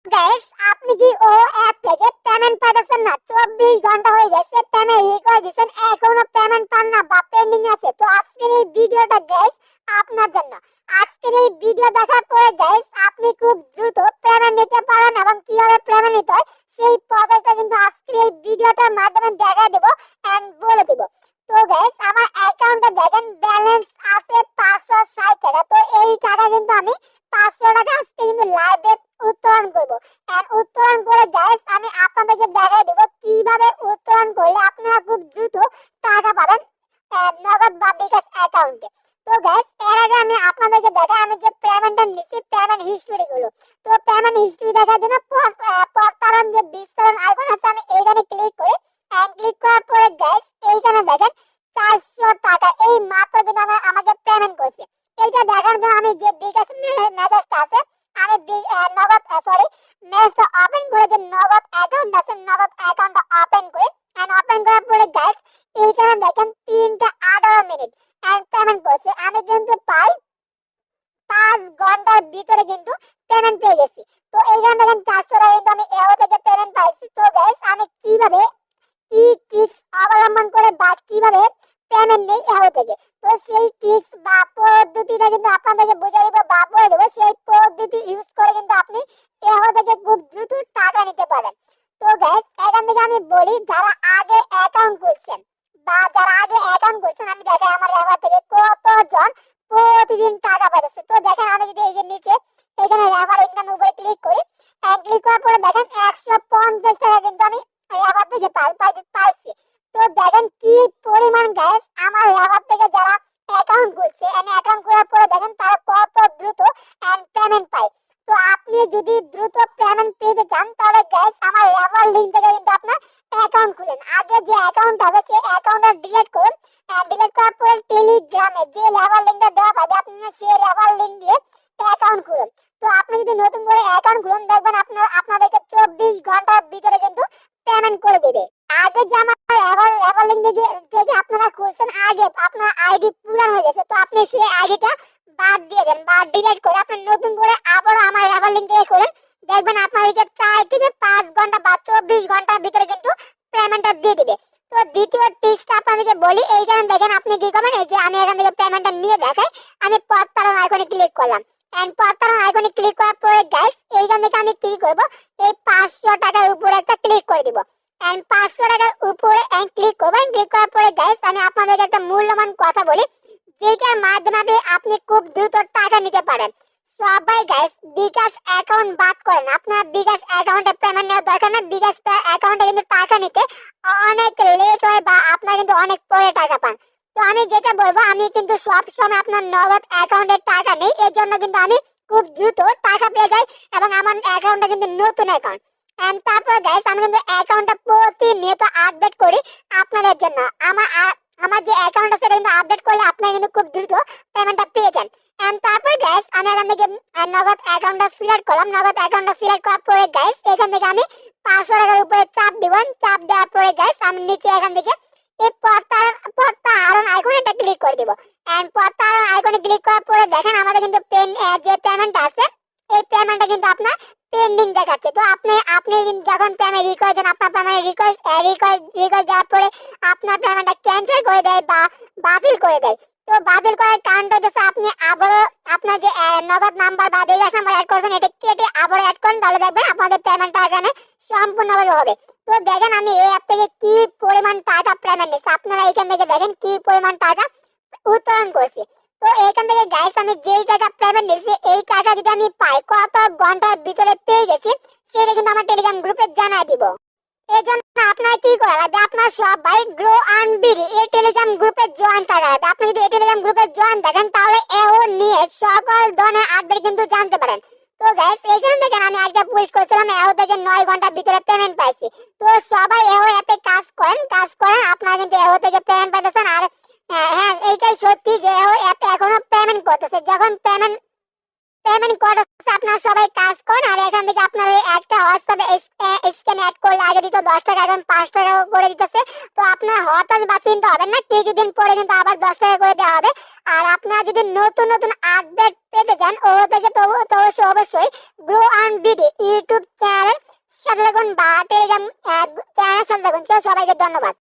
Guys, আপনি কি ও app থেকে পেমেন্ট পাঠাচ্ছেন না? 24 ঘন্টা হয়ে গেছে, পেমেন্ট করে দিচ্ছেন, এখনো পেমেন্ট পান না বা পেন্ডিং আছে। তো আজকের এই ভিডিওটা গাইস আপনার জন্য। আজকের এই ভিডিও দেখার পরে গাইস আপনি খুব দ্রুত পেমেন্ট নিতে পারেন এবং কিভাবে পেমেন্ট নিতে হয় সেই প্রসেসটা কিন্তু আজকের এই ভিডিওটার মাধ্যমে দেখা দেব এন্ড বলে দেব। তো গাইস আমার অ্যাকাউন্টে দেখেন ব্যালেন্স আছে 560 টাকা। তো এই টাকা কিন্তু আমি 500 টাকা আজকে কিন্তু লাইভে উত্তোলন করবো। উত্তোলন করে গাইস আমি আপনাদেরকে দেখাই দেবো কিভাবে উত্তোলন করলে আপনারা খুব দ্রুত টাকা পাবেন নগদ বা বিকাশ অ্যাকাউন্টে। তো গাইস এর আগে আমি আপনাদেরকে দেখাই আমি যে পেমেন্টটা নিচ্ছি পেমেন্ট হিস্টরি গুলো। তো পেমেন্ট হিস্টরি দেখার জন্য প্রতারণ যে বিস্তারণ আইকন আছে আমি এইখানে ক্লিক করে ক্লিক করার পরে গাইস এইখানে দেখেন 400 টাকা এই মাত্র কিন্তু আমাকে পেমেন্ট করছে। এইটা দেখার জন্য আমি যে বিকাশ মেসেজটা আছে আমি নগদ সরি মেসটা ওপেন করে যে নগদ অ্যাকাউন্ট আছে নগদ অ্যাকাউন্টটা ওপেন করে ওপেন করার পরে গাইস এইখানে দেখেন 3:18 এন্ড পেমেন্ট করছে। আমি কিন্তু পাই 5 ঘন্টার ভিতরে কিন্তু পেমেন্ট পেয়ে গেছি। তো এইখানে দেখেন 400 টাকা কিন্তু আমি এও থেকে পেমেন্ট পাইছি। তো গাইস আমি কিভাবে কি ট্রিক্স অবলম্বন করে বা কিভাবে পেমেন্ট নেই এও থেকে, তো সেই ট্রিক্স বা পদ্ধতিটা কিন্তু আপনাদেরকে বুঝিয়ে দেবো বা বলে দেবো। সেই পদ্ধতি ইউজ করে কিন্তু আপনি এও থেকে খুব দ্রুত টাকা নিতে পারেন। তো গাইস এখান থেকে আমি বলি যারা আগে অ্যাকাউন্ট খুলছেন বা যারা আগে অ্যাকাউন্ট খুলছেন আমি দেখাই আমার এখান থেকে কতজন প্রতিদিন টাকা পাচ্ছে। তো দেখেন আমি যদি এই যে নিচে এখানে রেফার ইনকাম উপরে ক্লিক করি ক্লিক করার পরে দেখেন 150 টাকা কিন্তু আমি রেফার থেকে পাইছি। তো দেখেন কি পরিমাণ গাইস আমার রেফার থেকে যারা অ্যাকাউন্ট খুলছে অ্যাকাউন্ট খোলার পরে দেখেন তারা কত দ্রুত পেমেন্ট পায়। তো আপনি যদি দ্রুত পেমেন্ট পেতে চান তাহলে গাইস আমার রেফার লিংক থেকে কিন্তু আপনার অ্যাকাউন্ট খুলেন। আগে যে অ্যাকাউন্ট আছে সেই অ্যাকাউন্টটা ডিলিট করুন। ডিলিট করার পরে টেলিগ্রামে যে রেফার লিংকটা দেওয়া থাকবে আপনি সেই রেফার লিংক দিয়ে অ্যাকাউন্ট খুলুন। তো আপনি যদি নতুন করে অ্যাকাউন্ট খুলুন দেখবেন আপনাদেরকে 24 ঘন্টার ভিতরে কিন্তু পেমেন্ট করে দেবে। আগে যে আমার রেফার লিংক থেকে আপনারা খুলছেন আগে আপনার আইডি পুরান হয়ে গেছে, তো আপনি সেই আইডিটা বাদ দিয়ে দেন বা ডিলিট করে আপনি নতুন করে আবারও আমার রেফার লিংক থেকে খুলেন। দেখবেন আপনাদেরকে 4 থেকে 5 ঘন্টা বা 24 ঘন্টার ভিতরে কিন্তু পেমেন্টটা দিয়ে দিবে। তো দ্বিতীয় টিপসটা আপনাদেরকে বলি, এইখানে দেখেন আপনি কি করবেন, এই যে আমি এখান থেকে পেমেন্টটা নিয়ে দেখাই। আমি প্রতারণ আইকনে ক্লিক করলাম প্রতারণ আইকনে ক্লিক করার পরে গাইস এইখান থেকে আমি কি করব, এই 500 টাকার উপরে একটা ক্লিক করে দিব 500 টাকার উপরে ক্লিক করবেন। ক্লিক করার পরে গাইস আমি আপনাদেরকে একটা মূল্যবান কথা বলি যেটার মাধ্যমে আপনি খুব দ্রুত টাকা নিতে পারেন। সবাই গাইস বিকাশ অ্যাকাউন্ট বাদ করেন, আপনার বিকাশ অ্যাকাউন্টে পেমেন্ট নেওয়ার দরকার না। বিকাশ অ্যাকাউন্টে কিন্তু টাকা নিতে অনেক লেট হয় বা আপনার কিন্তু অনেক পরে টাকা পান। তো আমি যেটা বলবো আমি কিন্তু সব সময় আপনার নগদ অ্যাকাউন্টে টাকা নেই, এর জন্য কিন্তু আমি খুব দ্রুত টাকা পেয়ে যাই এবং আমার অ্যাকাউন্টটা কিন্তু নতুন অ্যাকাউন্ট। তারপর গাইস আমি কিন্তু অ্যাকাউন্টটা প্রতিনিয়ত আপডেট করি আপনাদের জন্য। আমার যে অ্যাকাউন্ট আছে সেটা কিন্তু আপডেট করলে আপনারা কিন্তু খুব দ্রুত পেমেন্টটা পেয়ে যান। তারপর গাইস আমি এখান থেকে নগদ অ্যাকাউন্টটা সিলেক্ট করলাম। নগদ অ্যাকাউন্টটা সিলেক্ট করার পরে গাইস এখান থেকে আমি 500 টাকার উপরে চাপ দিবেন। চাপ দেওয়ার পরে গাইস আমি নিচে এখান থেকে এই প্রতারণ আইকনে একটা ক্লিক করে দিব। প্রতারণ আইকনে ক্লিক করার পরে দেখেন আমাদের কিন্তু যে পেমেন্টটা আছে এই পেমেন্টটা কিন্তু আপনার পেন্ডিং দেখাচ্ছে। তো আপনি যখন পেমেন্ট রিকোয়েস্ট দেন আপনার পেমেন্ট রিকোয়েস্ট দেওয়ার পরে আপনার পেমেন্টটা ক্যান্সেল করে দেয় বা বাতিল করে দেয়। তো বাতিল করার কারণটা হচ্ছে আপনি আবারও আপনার যে নগদ নাম্বার বা বিকাশ নাম্বার অ্যাড করছেন এটা কেটে আবারও অ্যাড করেন, তাহলে দেখবেন আপনাদের পেমেন্টটা এখানে সম্পূর্ণভাবে হবে। তো দেখেন আমি এই অ্যাপ থেকে কি পরিমাণ টাকা পেমেন্ট নিচ্ছি, আপনারা এখান থেকে দেখেন কি পরিমাণ টাকা উত্তোলন করছি। তো এখান থেকে গাইস আমি যেই টাকা পেমেন্ট নিচ্ছি এই টাকা যদি আমি পাই কত ঘন্টার ভিতরে পেয়ে গেছি সেটা কিন্তু আমার টেলিগ্রাম গ্রুপে জানাই দিব। এই জন্য আপনার কি করা লাগবে, আপনার সবাই গ্রো আন্ড বিডি এই টেলিগ্রাম গ্রুপে জয়েন থাকা লাগবে। আপনি যদি এই টেলিগ্রাম গ্রুপে জয়েন থাকেন তাহলে এও নিয়ে সকল ধরনের আপডেট কিন্তু জানতে পারেন। তো গাইস এইখানে দেখেন আমি একটা পোস্ট করেছিলাম এও থেকে 9 ঘন্টার ভিতরে পেমেন্ট পাইছি। তো সবাই এও অ্যাপে কাজ করেন আপনারা কিন্তু এও থেকে পেমেন্ট পাইতেছেন। আর হ্যাঁ এইটাই সত্যি যে এও অ্যাপে এখনো পেমেন্ট করতেছে। যখন পেমেন্ট পেমেন্ট করতেছে আপনারা সবাই কাজ করেন। আর এখান থেকে আপনার একটা হোয়াটসঅ্যাপে স্ক্যান অ্যাড করলে আগে দিত 10 টাকা এখন 5 টাকা করে দিতেছে। তো আপনার হতাশ বা চিন্তা হবেন না, কিছুদিন পরে কিন্তু আবার 10 টাকা করে দেওয়া হবে। আর আপনারা যদি নতুন আপডেট পেতে চান ও থেকে তো অবশ্যই গ্রো অ্যান্ড বিডি ইউটিউব সাথে থাকুন বা টেলিগ্রাম চ্যানেলের সাথে থাকুন। সবাইকে ধন্যবাদ।